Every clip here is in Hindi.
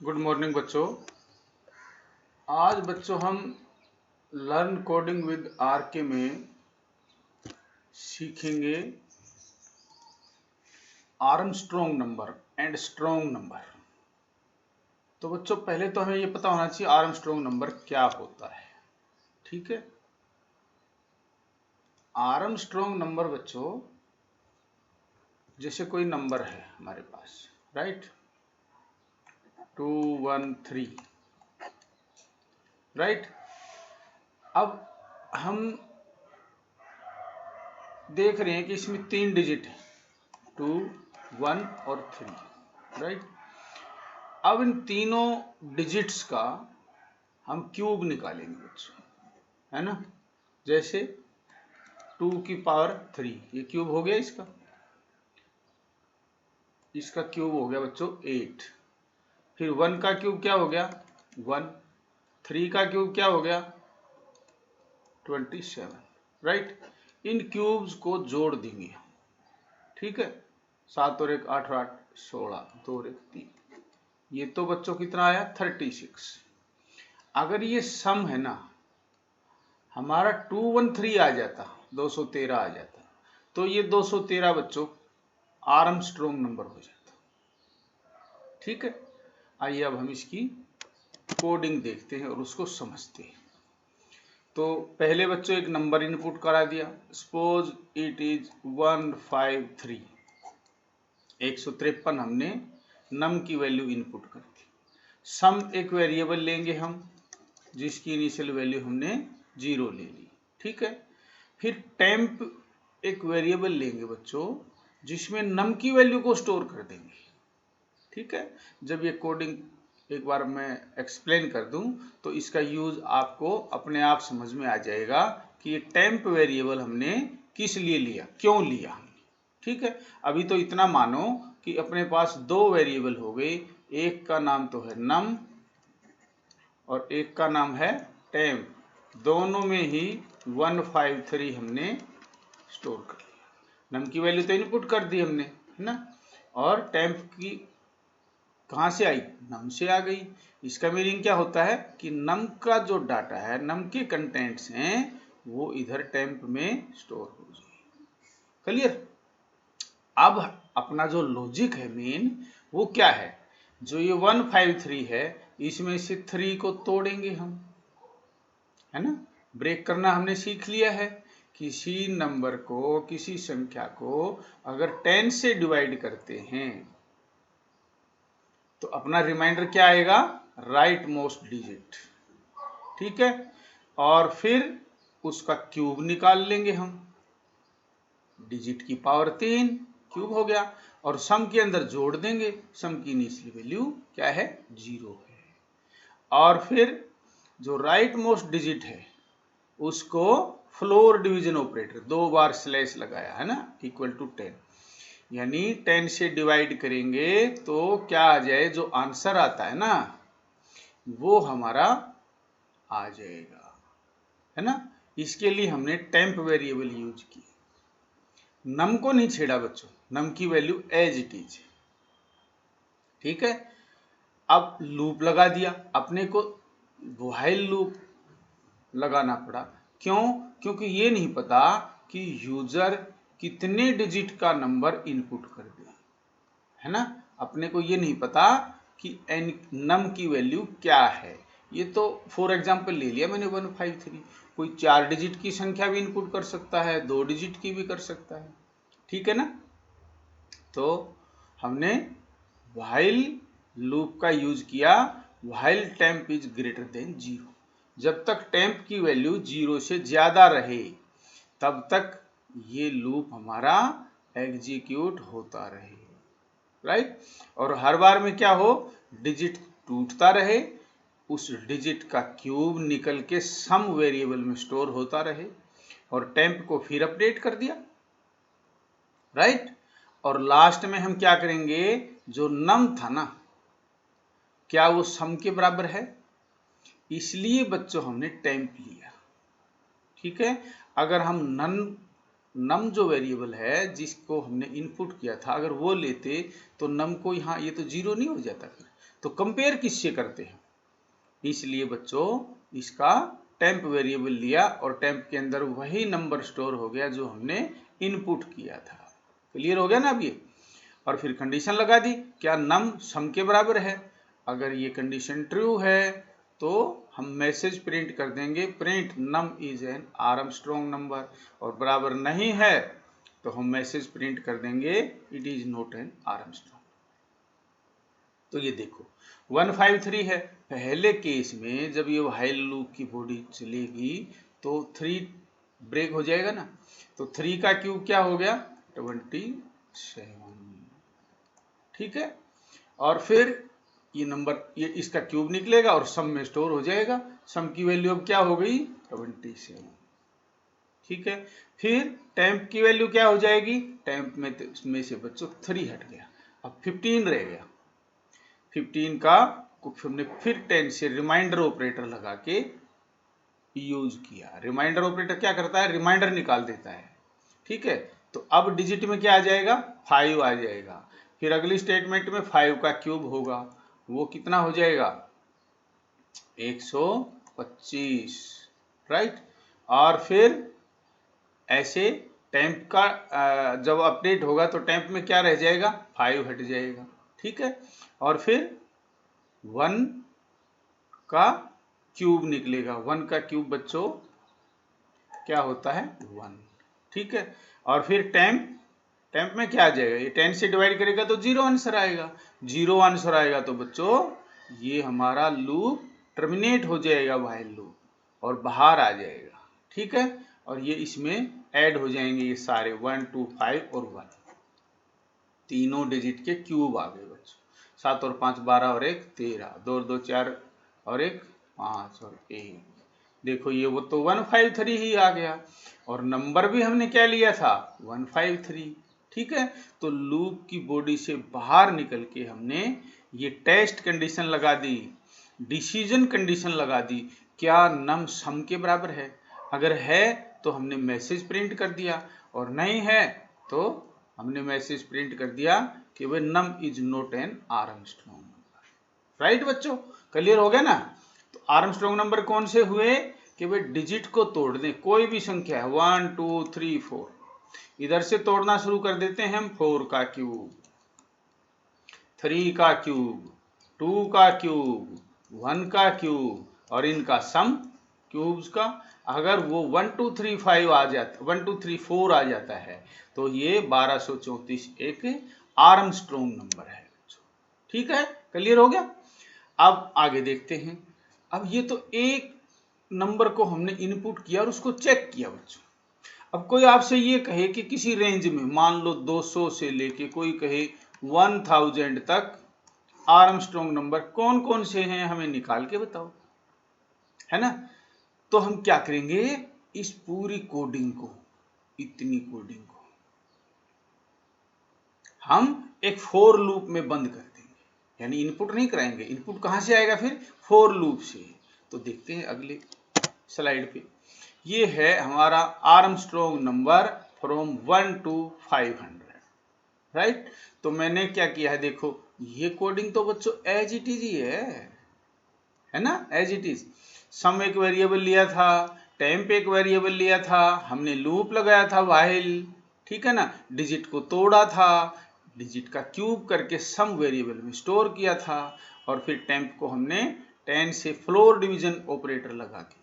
गुड मॉर्निंग बच्चों। आज बच्चों हम लर्न कोडिंग विद आरके में सीखेंगे Armstrong number and strong number. तो बच्चों पहले तो हमें ये पता होना चाहिए आर्मस्ट्रॉन्ग नंबर क्या होता है। ठीक है, आर्मस्ट्रॉन्ग नंबर बच्चों जैसे कोई नंबर है हमारे पास, राइट, 213, राइट। अब हम देख रहे हैं कि इसमें 3 डिजिट है, 2, 1 और 3, राइट। अब इन तीनों डिजिट्स का हम क्यूब निकालेंगे बच्चों, है ना। जैसे 2 की पावर 3, ये क्यूब हो गया, इसका क्यूब हो गया बच्चों 8। फिर 1 का क्यूब क्या हो गया 1, 3 का क्यूब क्या हो गया 27, राइट। इन क्यूब्स को जोड़ देंगे, ठीक है। 7 और 1 8 और 8 16, 2 और 1 3, ये तो बच्चों कितना आया 36। अगर ये सम है ना, हमारा 213 आ जाता, 213 आ जाता, तो ये 213 बच्चों आर्मस्ट्रॉन्ग नंबर हो जाता। ठीक है, आइए अब हम इसकी कोडिंग देखते हैं और उसको समझते हैं। तो पहले बच्चों एक नंबर इनपुट करा दिया, सपोज इट इज 153, 153 हमने नम की वैल्यू इनपुट कर दी। सम एक वेरिएबल लेंगे हम, जिसकी इनिशियल वैल्यू हमने 0 ले ली, ठीक है। फिर टेम्प एक वेरिएबल लेंगे बच्चों, जिसमें नम की वैल्यू को स्टोर कर देंगे, ठीक है। जब ये कोडिंग एक बार मैं एक्सप्लेन कर दूं तो इसका यूज आपको अपने आप समझ में आ जाएगा कि ये टेम्प वेरिएबल हमने किस लिए लिया, क्यों लिया हमने, ठीक है। अभी तो इतना मानो कि अपने पास 2 वेरिएबल हो गए, एक का नाम तो है नम और एक का नाम है टेम्प। दोनों में ही 153 हमने स्टोर कर लिया। नम की वैल्यू तो इनपुट कर दी हमने, है ना, और टेम्प की कहाँ से आई, नम से आ गई। इसका मीनिंग क्या होता है कि नम का जो डाटा है, नम के कंटेंट्स हैं, वो इधर टेम्प में स्टोर हो जाए। क्लियर। अब अपना जो लॉजिक है मेन, वो क्या है, जो ये 153 है, इसमें से 3 को तोड़ेंगे हम, है ना। ब्रेक करना हमने सीख लिया है। किसी नंबर को, किसी संख्या को अगर 10 से डिवाइड करते हैं तो अपना रिमाइंडर क्या आएगा, राइट मोस्ट डिजिट, ठीक है। और फिर उसका क्यूब निकाल लेंगे हम, डिजिट की पावर 3 क्यूब हो गया, और सम के अंदर जोड़ देंगे। सम की इनिशियल वैल्यू क्या है 0 है। और फिर जो राइट मोस्ट डिजिट है उसको फ्लोर डिवीजन ऑपरेटर 2 बार स्लैश लगाया, है ना, इक्वल टू 10, यानी 10 से डिवाइड करेंगे तो क्या आ जाए, जो आंसर आता है ना वो हमारा आ जाएगा, है ना। इसके लिए हमने टेम्प वेरिएबल यूज की, नम को नहीं छेड़ा बच्चों, नम की वैल्यू एज इट इज, ठीक है। अब लूप लगा दिया, अपने को व्हाइल लूप लगाना पड़ा, क्यों, क्योंकि ये नहीं पता कि यूजर कितने डिजिट का नंबर इनपुट कर दे, है ना। अपने को ये नहीं पता कि नम की वैल्यू क्या है। ये तो फॉर एग्जांपल ले लिया मैंने 153, कोई 4 डिजिट की संख्या भी इनपुट कर सकता है, 2 डिजिट की भी कर सकता है, ठीक है ना। तो हमने व्हाइल लूप का यूज किया, while temp is greater than 0। जब तक टेम्प की वैल्यू 0 से ज्यादा रहे तब तक ये लूप हमारा एग्जीक्यूट होता रहे, राइट। और हर बार में क्या हो, डिजिट टूटता रहे, उस डिजिट का क्यूब निकल के सम वेरिएबल में स्टोर होता रहे, और टेम्प को फिर अपडेट कर दिया, राइट। और लास्ट में हम क्या करेंगे, जो नम था ना, क्या वो सम के बराबर है, इसलिए बच्चों हमने टेम्प लिया, ठीक है। अगर हम नम जो वेरिएबल है जिसको हमने इनपुट किया था, अगर वो लेते तो नम को यहाँ, ये तो 0 नहीं हो जाता फिर, तो कंपेयर किससे करते हैं, इसलिए बच्चों इसका टेम्प वेरिएबल लिया और टेम्प के अंदर वही नंबर स्टोर हो गया जो हमने इनपुट किया था। क्लियर हो गया ना अब ये। और फिर कंडीशन लगा दी, क्या नम सम के बराबर है। अगर ये कंडीशन ट्रू है तो हम मैसेज प्रिंट कर देंगे, print num is an Armstrong number, और बराबर नहीं है तो हम मैसेज प्रिंट कर देंगे it is not an Armstrong. तो ये देखो 153 है। पहले केस में जब ये व्हाइल लूप की बॉडी चलेगी तो 3 ब्रेक हो जाएगा ना, तो 3 का क्यूब क्या हो गया 27, ठीक है। और फिर ये नंबर ये इसका क्यूब निकलेगा और सम में स्टोर हो जाएगा, सम की वैल्यू अब क्या हो गई 27, ठीक है। फिर टेम्प की वैल्यू क्या हो जाएगी, टेम्प में से बच्चों 3 हट गया, अब 15 रह गया। 15 का हमने फिर 10 से रिमाइंडर ऑपरेटर लगा के यूज किया। रिमाइंडर ऑपरेटर क्या करता है, रिमाइंडर निकाल देता है, ठीक है। तो अब डिजिट में क्या आ जाएगा 5 आ जाएगा। फिर अगली स्टेटमेंट में 5 का क्यूब होगा, वो कितना हो जाएगा 125, राइट। और फिर ऐसे टेम्प का जब अपडेट होगा तो टेम्प में क्या रह जाएगा 5 हट जाएगा, ठीक है। और फिर 1 का क्यूब निकलेगा, 1 का क्यूब बच्चों क्या होता है 1, ठीक है। और फिर टेम्प में क्या आ जाएगा, ये 10 से डिवाइड करेगा तो 0 आंसर आएगा, 0 आंसर आएगा तो बच्चों ये हमारा लूप टर्मिनेट हो जाएगा व्हाइल लूप, और बाहर आ जाएगा, ठीक है। और ये इसमें ऐड हो जाएंगे ये सारे 1 2 5 और 1, तीनों डिजिट के क्यूब आ गए बच्चों। 7 और 5 12 और 1 13, 2 और 2 4 और 1 5 और 1, देखो ये वो तो 153 ही आ गया, और नंबर भी हमने क्या लिया था 153, ठीक है। तो लूप की बॉडी से बाहर निकल के हमने ये टेस्ट कंडीशन लगा दी, डिसीजन कंडीशन लगा दी, क्या नम सम के बराबर है। अगर है तो हमने मैसेज प्रिंट कर दिया, और नहीं है तो हमने मैसेज प्रिंट कर दिया कि वह num is not an Armstrong number, right बच्चों। क्लियर हो गया ना। तो आर्मस्ट्रॉन्ग नंबर कौन से हुए कि वे डिजिट को तोड़ दें, कोई भी संख्या है 1 2 3 4, इधर से तोड़ना शुरू कर देते हैं हम, 4 का क्यूब, 3 का क्यूब, 2 का क्यूब, 1 का क्यूब, और इनका सम क्यूब्स का। अगर वो 1 2 3 5 आ जाता, 1 2 3 4 आ जाता है तो ये 1234 एक आर्मस्ट्रॉन्ग नंबर है, ठीक है। क्लियर हो गया। अब आगे देखते हैं। अब ये तो एक नंबर को हमने इनपुट किया और उसको चेक किया बच्चों। अब कोई आपसे ये कहे कि किसी रेंज में मान लो 200 से लेके कोई कहे 1000 तक आर्मस्ट्रॉन्ग नंबर कौन कौन से हैं हमें निकाल के बताओ, है ना। तो हम क्या करेंगे, इस पूरी कोडिंग को, इतनी कोडिंग को हम एक फॉर लूप में बंद कर देंगे, यानी इनपुट नहीं कराएंगे। इनपुट कहां से आएगा फिर, फॉर लूप से। तो देखते हैं अगले स्लाइड पे। ये है हमारा Armstrong number from 1 to 500, right. तो मैंने क्या किया है, देखो ये कोडिंग तो बच्चों एज इट इज ही है ना, एज इट इज। सम एक वेरिएबल लिया था, टेम्प एक वेरिएबल लिया था, हमने लूप लगाया था व्हाइल, ठीक है ना, डिजिट को तोड़ा था, डिजिट का क्यूब करके सम वेरिएबल में स्टोर किया था, और फिर टेम्प को हमने 10 से फ्लोर डिवीजन ऑपरेटर लगा के,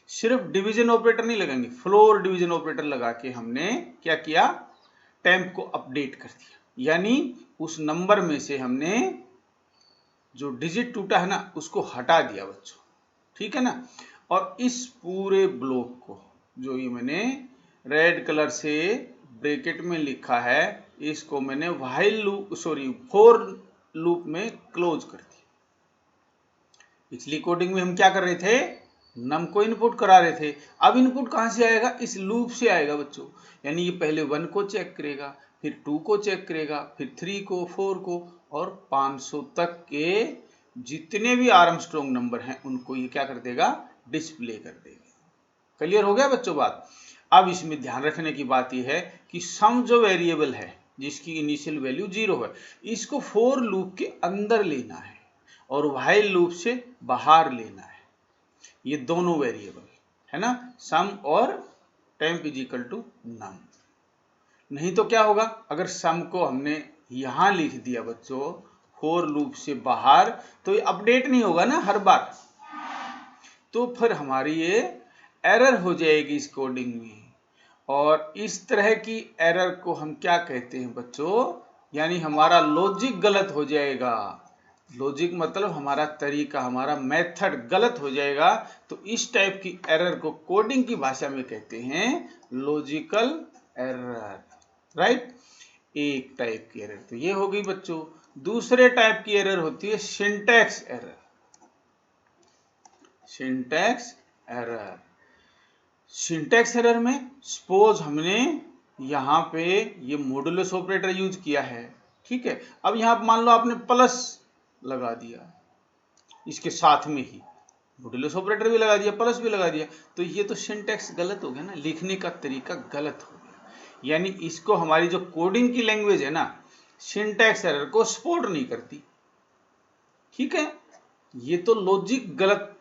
सिर्फ डिवीजन ऑपरेटर नहीं लगाएंगे, फ्लोर डिवीजन ऑपरेटर लगा के हमने क्या किया, टेम्प को अपडेट कर दिया। यानी उस नंबर में से हमने जो डिजिट टूटा है ना उसको हटा दिया बच्चों, ठीक है ना। और इस पूरे ब्लॉक को, जो ये मैंने रेड कलर से ब्रैकेट में लिखा है, इसको मैंने व्हाइल लूप फॉर लूप में क्लोज कर दिया। पिछली कोडिंग में हम क्या कर रहे थे, नम को इनपुट करा रहे थे, अब इनपुट कहां से आएगा, इस लूप से आएगा बच्चों। यानी ये पहले 1 को चेक करेगा, फिर 2 को चेक करेगा, फिर 3 को, 4 को, और 500 तक के जितने भी आर्मस्ट्रॉन्ग नंबर हैं उनको ये क्या कर देगा, डिस्प्ले कर देगा। क्लियर हो गया बच्चों बात। अब इसमें ध्यान रखने की बात यह है कि सम जो वेरिएबल है जिसकी इनिशियल वैल्यू 0 है, इसको फॉर लूप के अंदर लेना है, और व्हाइल लूप से बाहर लेना है, ये दोनों वेरिएबल है ना, सम और टेम्प इज इक्वल टू नम। नहीं तो क्या होगा, अगर सम को हमने यहां लिख दिया बच्चों फोर लूप से बाहर, तो ये अपडेट नहीं होगा ना हर बार, तो फिर हमारी ये एरर हो जाएगी इस कोडिंग में। और इस तरह की एरर को हम क्या कहते हैं बच्चों, यानी हमारा लॉजिक गलत हो जाएगा। लॉजिक मतलब हमारा तरीका, हमारा मेथड गलत हो जाएगा, तो इस टाइप की एरर को कोडिंग की भाषा में कहते हैं लॉजिकल एरर, राइट। एक टाइप की एरर तो ये हो गई बच्चों। दूसरे टाइप की एरर होती है syntax error. Syntax error, syntax error में सपोज हमने यहाँ पे ये मॉडुलस ऑपरेटर यूज किया है, ठीक है। अब यहाँ मान लो आपने प्लस लगा दिया, इसके साथ में ही मॉडुलस ऑपरेटर भी लगा दिया, प्लस भी लगा दिया, तो ये तो सिंटैक्स गलत हो गया ना, लिखने का तरीका गलत हो गया। यानी इसको हमारी जो कोडिंग की लैंग्वेज है ना, सिंटैक्स एरर को सपोर्ट नहीं करती, ठीक है। ये तो लॉजिक गलत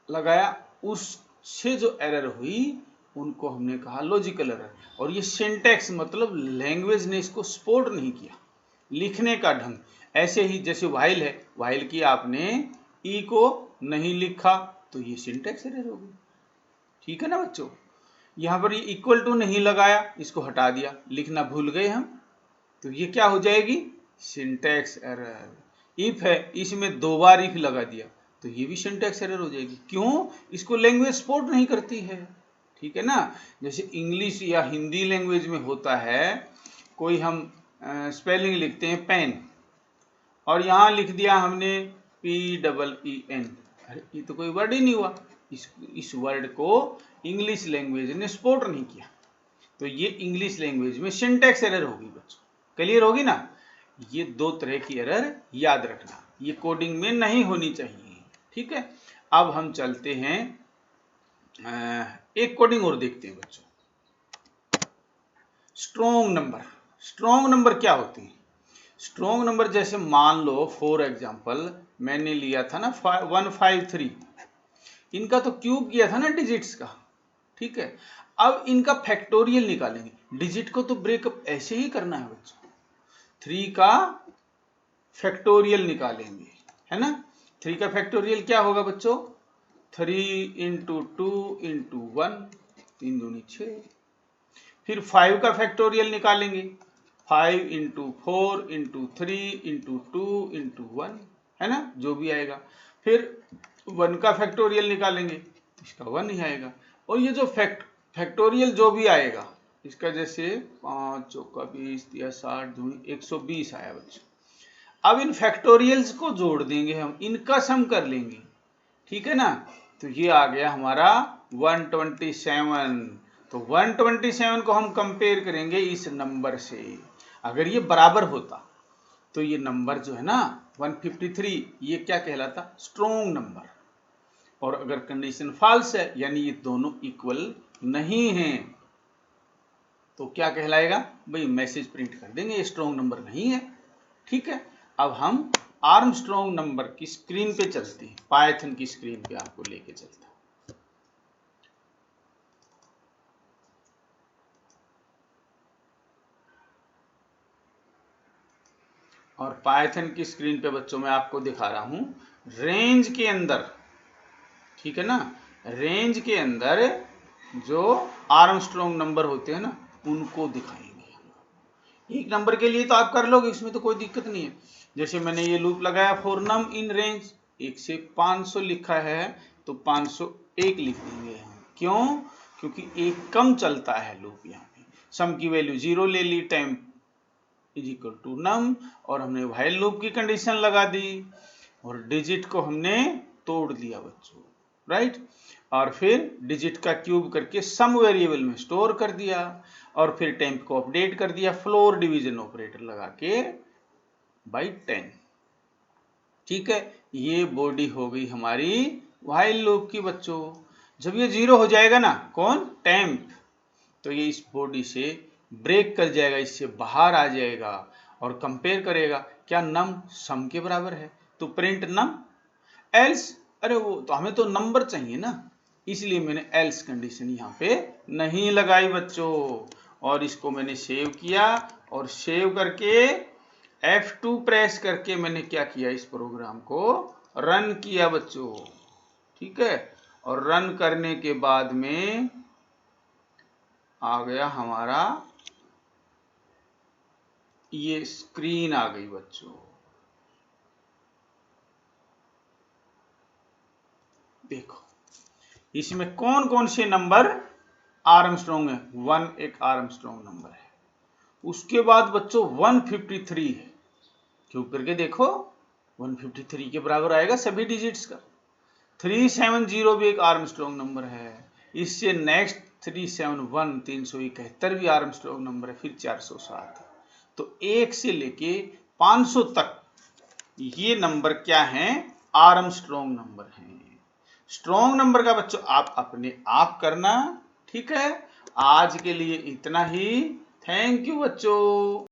लगाया, उससे जो एरर हुई उनको हमने कहा लॉजिकल एरर। और ये सिंटैक्स मतलब लैंग्वेज ने इसको सपोर्ट नहीं किया, लिखने का ढंग। ऐसे ही जैसे व्हाइल है, व्हाइल की आपने ई को नहीं लिखा तो ये सिंटैक्स एरर हो गई, ठीक है ना बच्चों। यहाँ पर ये इक्वल टू नहीं लगाया, इसको हटा दिया, लिखना भूल गए हम, तो ये क्या हो जाएगी, सिंटैक्स एरर। इफ है, इसमें दो बार इफ लगा दिया तो ये भी सिंटैक्स एरर हो जाएगी। क्यों, इसको लैंग्वेज सपोर्ट नहीं करती है, ठीक है ना। जैसे इंग्लिश या हिंदी लैंग्वेज में होता है, कोई हम स्पेलिंग लिखते हैं पेन, और यहाँ लिख दिया हमने PEEN, अरे ये तो कोई वर्ड ही नहीं हुआ, इस वर्ड को इंग्लिश लैंग्वेज ने सपोर्ट नहीं किया, तो ये इंग्लिश लैंग्वेज में सिंटैक्स एरर होगी बच्चों। क्लियर होगी ना। ये दो तरह की एरर याद रखना, ये कोडिंग में नहीं होनी चाहिए, ठीक है। अब हम चलते हैं एक कोडिंग और देखते हैं बच्चों, स्ट्रॉन्ग नंबर। स्ट्रॉन्ग नंबर क्या होती है, स्ट्रॉन्ग नंबर जैसे मान लो फॉर एग्जांपल मैंने लिया था ना 153, इनका तो क्यूब किया था ना डिजिट्स का, ठीक है। अब इनका फैक्टोरियल निकालेंगे, डिजिट को तो ब्रेकअप ऐसे ही करना है बच्चों, 3 का फैक्टोरियल निकालेंगे, है ना। 3 का फैक्टोरियल क्या होगा बच्चों, 3 इंटू 2 इंटू 1, 3 दूनी 6। फिर 5 का फैक्टोरियल निकालेंगे, 5 इंटू 4 इंटू 3 इंटू 2 इंटू 1, है ना, जो भी आएगा। फिर 1 का फैक्टोरियल निकालेंगे, इसका 1 ही आएगा। और ये जो फैक्टोरियल जो भी आएगा, इसका जैसे 5 चौका 20 या 60 दूनी 120 आया बच्चों। अब इन फैक्टोरियल्स को जोड़ देंगे हम, इनका सम कर लेंगे, ठीक है ना। तो ये आ गया हमारा 127। तो 127 को हम कंपेयर करेंगे इस नंबर से, अगर ये बराबर होता तो ये नंबर जो है ना 153, ये क्या कहलाता, स्ट्रॉन्ग नंबर। और अगर कंडीशन फॉल्स है, यानी ये दोनों इक्वल नहीं हैं, तो क्या कहलाएगा भाई, मैसेज प्रिंट कर देंगे ये स्ट्रॉन्ग नंबर नहीं है, ठीक है। अब हम आर्मस्ट्रॉन्ग नंबर की स्क्रीन पे चलते हैं, पाइथन की स्क्रीन पे आपको लेके चलता है। और पाइथन की स्क्रीन पे बच्चों मैं आपको दिखा रहा हूं रेंज के अंदर, ठीक है ना, रेंज के अंदर जो आर्मस्ट्रॉन्ग नंबर होते हैं ना, उनको दिखाएंगे। एक नंबर के लिए तो आप कर लोगे, इसमें तो कोई दिक्कत नहीं है। जैसे मैंने ये लूप लगाया फॉर नम इन रेंज 1 से 500 लिखा है, तो 501 लिख देंगे हम। क्यों, क्योंकि एक कम चलता है लूप, यहाँ पे सम की वैल्यू 0 ले ली, टेम्प इज इक्वल टू नम, और हमने व्हाइल लूप की कंडीशन लगा दी, और डिजिट को हमने तोड़ दिया बच्चों, राइट। और फिर डिजिट का क्यूब करके सम वेरिएबल में स्टोर कर दिया, और फिर टेम्प को अपडेट कर दिया फ्लोर डिवीजन ऑपरेटर लगा के बाई 10, ठीक है। ये बॉडी हो गई हमारी व्हाइल लूप की बच्चों। जब ये 0 हो जाएगा ना, कौन, टेम्प, तो ये इस बॉडी से ब्रेक कर जाएगा, इससे बाहर आ जाएगा और कंपेयर करेगा क्या नम सम के बराबर है, तो प्रिंट नम एल्स, अरे वो तो हमें तो नंबर चाहिए ना, इसलिए मैंने एल्स कंडीशन यहाँ पे नहीं लगाई बच्चों। और इसको मैंने सेव किया और सेव करके F2 प्रेस करके मैंने क्या किया, इस प्रोग्राम को रन किया बच्चों। ठीक है, और रन करने के बाद में आ गया हमारा, ये स्क्रीन आ गई बच्चों। देखो इसमें कौन कौन से नंबर आर्मस्ट्रॉन्ग है, 1 एक आर्मस्ट्रॉन्ग नंबर है। उसके बाद बच्चों 153 है, क्यूब करके देखो 153 के बराबर आएगा सभी डिजिट्स का। 370 भी एक आर्मस्ट्रॉन्ग नंबर है। इससे नेक्स्ट 371 371 भी आर्मस्ट्रॉन्ग नंबर है, फिर 407। तो 1 से लेके 500 तक ये नंबर क्या हैं, आर्मस्ट्रॉन्ग नंबर हैं। स्ट्रॉन्ग नंबर का बच्चों आप अपने आप करना। ठीक है, आज के लिए इतना ही। थैंक यू बच्चों।